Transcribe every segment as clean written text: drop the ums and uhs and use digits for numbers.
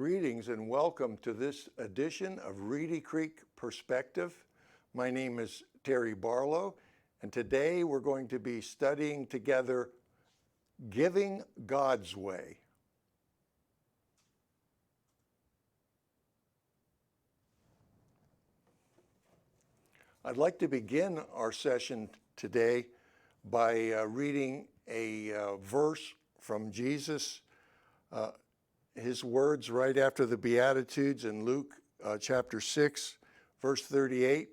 Greetings and welcome to this edition of Reedy Creek Perspective. My name is Terry Barlow, and today we're going to be studying together Giving God's Way. I'd like to begin our session today by reading a verse from Jesus, his words right after the Beatitudes in Luke chapter 6, verse 38,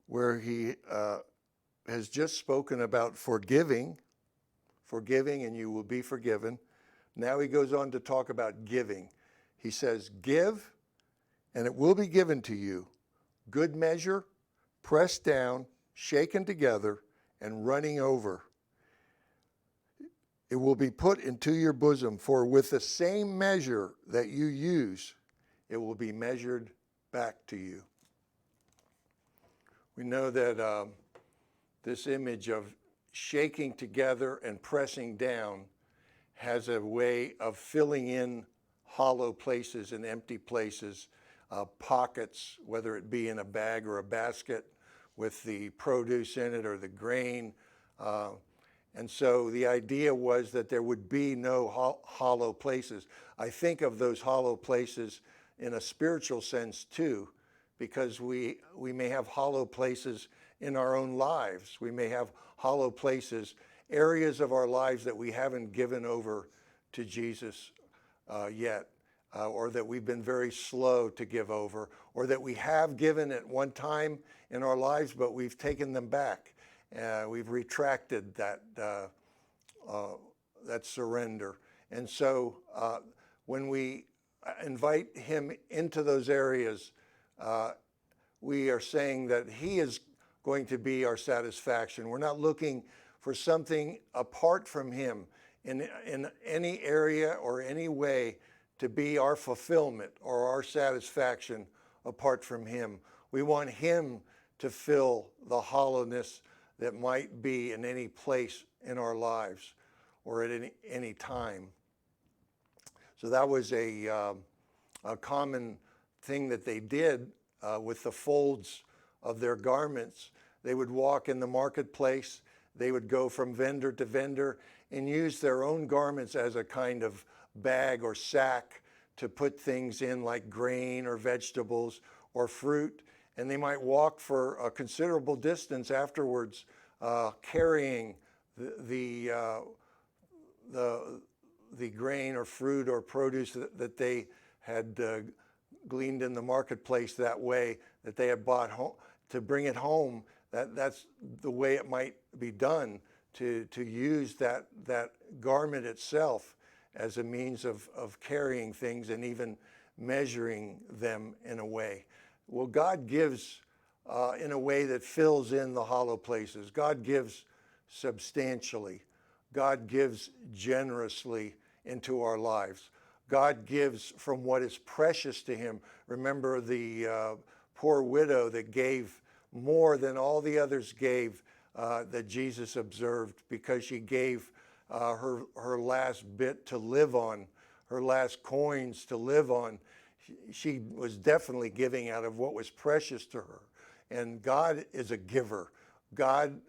where he has just spoken about forgiving and you will be forgiven. Now he goes on to talk about giving. He says, "Give, and it will be given to you, good measure, pressed down, shaken together, and running over. It will be put into your bosom, for with the same measure that you use, it will be measured back to you." We know that this image of shaking together and pressing down has a way of filling in hollow places and empty places, pockets, whether it be in a bag or a basket with the produce in it or the grain. And so the idea was that there would be no hollow places. I think of those hollow places in a spiritual sense too, because we may have hollow places in our own lives. We may have hollow places, areas of our lives that we haven't given over to Jesus yet, or that we've been very slow to give over, or that we have given at one time in our lives, but we've taken them back. We've retracted that surrender. And so when we invite him into those areas, we are saying that he is going to be our satisfaction. We're not looking for something apart from him in any area or any way to be our fulfillment or our satisfaction apart from him. We want him to fill the hollowness that might be in any place in our lives or at any time. So that was a common thing that they did with the folds of their garments. They would walk in the marketplace. They would go from vendor to vendor and use their own garments as a kind of bag or sack to put things in, like grain or vegetables or fruit. And they might walk for a considerable distance afterwards, carrying the grain or fruit or produce that they had gleaned in the marketplace that way, that they had bought home, to bring it home. That's the way it might be done, to use that garment itself as a means of carrying things and even measuring them in a way. Well, God gives in a way that fills in the hollow places. God gives substantially. God gives generously into our lives. God gives from what is precious to him. Remember the poor widow that gave more than all the others gave, that Jesus observed, because she gave her last bit to live on, her last coins to live on. She was definitely giving out of what was precious to her. And God is a giver. God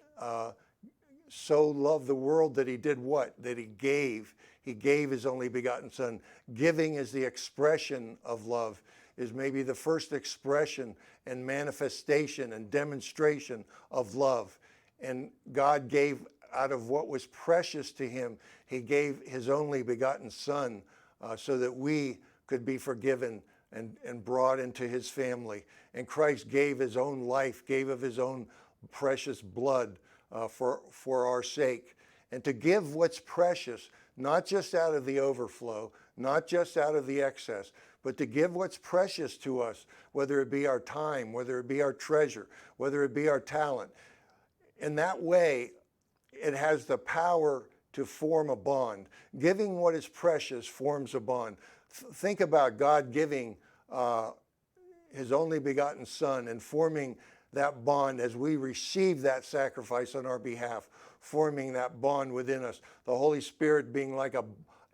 so loved the world that he did what? That he gave. He gave his only begotten son. Giving is the expression of love, is maybe the first expression and manifestation and demonstration of love. And God gave out of what was precious to him. He gave his only begotten son so that we could be forgiven and brought into his family. And Christ gave his own life, gave of his own precious blood for our sake. And to give what's precious, not just out of the overflow, not just out of the excess, but to give what's precious to us, whether it be our time, whether it be our treasure, whether it be our talent. In that way, it has the power to form a bond. Giving what is precious forms a bond. Think about God giving his only begotten son and forming that bond as we receive that sacrifice on our behalf, forming that bond within us. The Holy Spirit being like a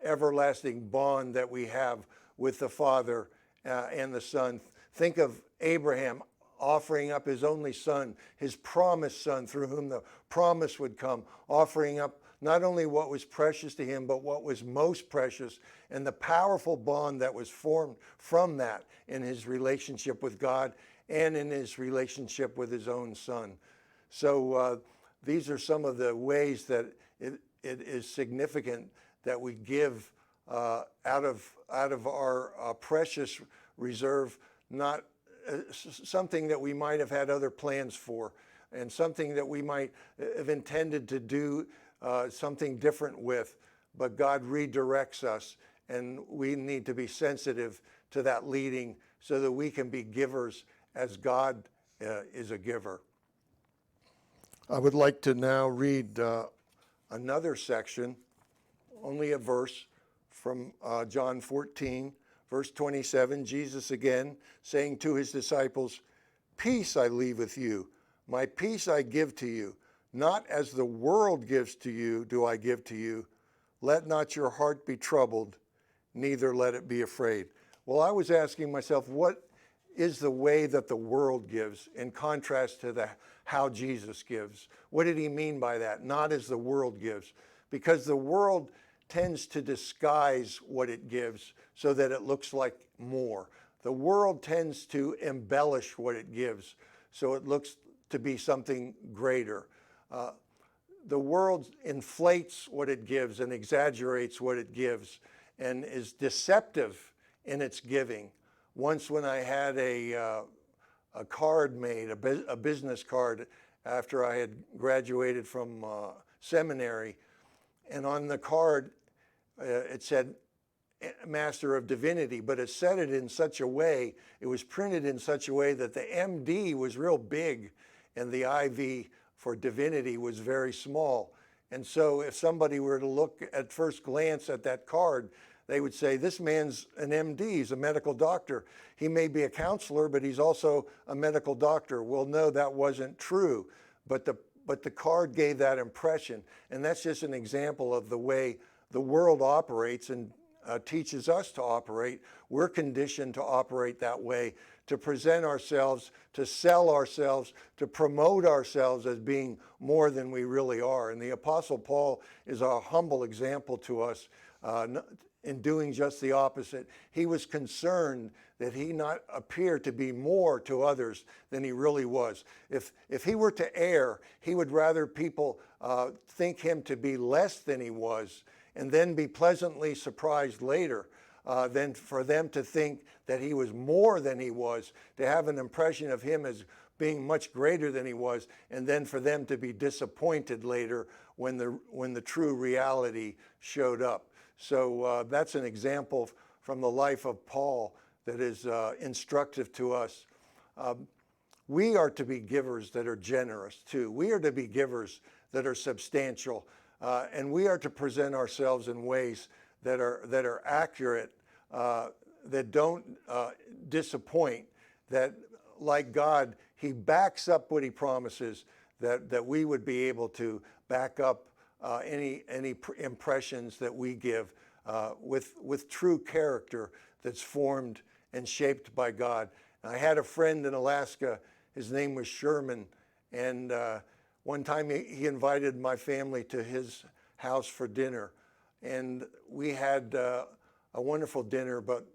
everlasting bond that we have with the Father and the Son. Think of Abraham offering up his only son, his promised son, through whom the promise would come, offering up not only what was precious to him, but what was most precious, and the powerful bond that was formed from that in his relationship with God and in his relationship with his own son. So these are some of the ways that it is significant that we give out of our precious reserve, not something that we might have had other plans for, and something that we might have intended to do something different with, but God redirects us, and we need to be sensitive to that leading so that we can be givers as God is a giver. I would like to now read another section, only a verse from John 14, verse 27, Jesus again saying to his disciples, "Peace I leave with you, my peace I give to you. Not as the world gives to you do I give to you. Let not your heart be troubled, neither let it be afraid." Well, I was asking myself, what is the way that the world gives in contrast to how Jesus gives? What did he mean by that? Not as the world gives. Because the world tends to disguise what it gives so that it looks like more. The world tends to embellish what it gives so it looks to be something greater. The world inflates what it gives and exaggerates what it gives and is deceptive in its giving. Once when I had a card made, a business card, after I had graduated from seminary, and on the card it said Master of Divinity, but it said it in such a way, it was printed in such a way that the MD was real big and the IV for divinity was very small. And so if somebody were to look at first glance at that card, they would say, this man's an MD, he's a medical doctor. He may be a counselor, but he's also a medical doctor. Well, no, that wasn't true. But the card gave that impression. And that's just an example of the way the world operates and teaches us to operate. We're conditioned to operate that way, to present ourselves, to sell ourselves, to promote ourselves as being more than we really are. And the Apostle Paul is a humble example to us in doing just the opposite. He was concerned that he not appear to be more to others than he really was. If he were to err, he would rather people think him to be less than he was and then be pleasantly surprised later than for them to think that he was more than he was, to have an impression of him as being much greater than he was, and then for them to be disappointed later when the true reality showed up. So that's an example from the life of Paul that is instructive to us. We are to be givers that are generous too. We are to be givers that are substantial, and we are to present ourselves in ways that are accurate, that don't disappoint, that like God, he backs up what he promises, that we would be able to back up any impressions that we give with true character that's formed and shaped by God. I had a friend in Alaska, his name was Sherman, and one time he invited my family to his house for dinner, and we had a wonderful dinner, but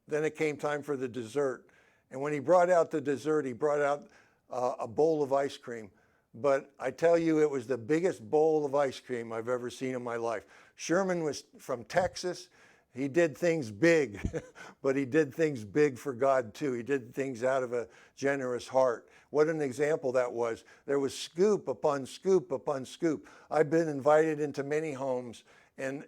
then it came time for the dessert. And when he brought out the dessert, he brought out a bowl of ice cream. But I tell you, it was the biggest bowl of ice cream I've ever seen in my life. Sherman was from Texas. He did things big, but he did things big for God too. He did things out of a generous heart. What an example that was. There was scoop upon scoop upon scoop. I've been invited into many homes and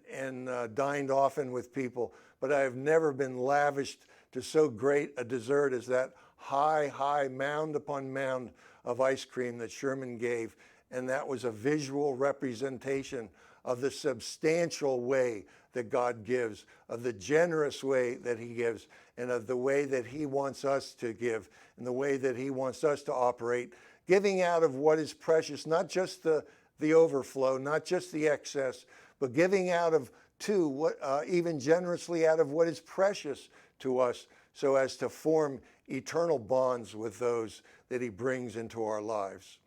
dined often with people, but I have never been lavished to so great a dessert as that high mound upon mound of ice cream that Sherman gave. And that was a visual representation of the substantial way that God gives, of the generous way that he gives, and of the way that he wants us to give, and the way that he wants us to operate, giving out of what is precious, not just the overflow, not just the excess, but giving out of, too, even generously out of what is precious to us so as to form eternal bonds with those that he brings into our lives.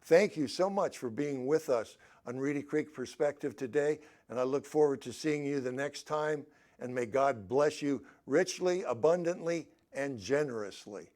Thank you so much for being with us on Reedy Creek Perspective today, and I look forward to seeing you the next time, and may God bless you richly, abundantly, and generously.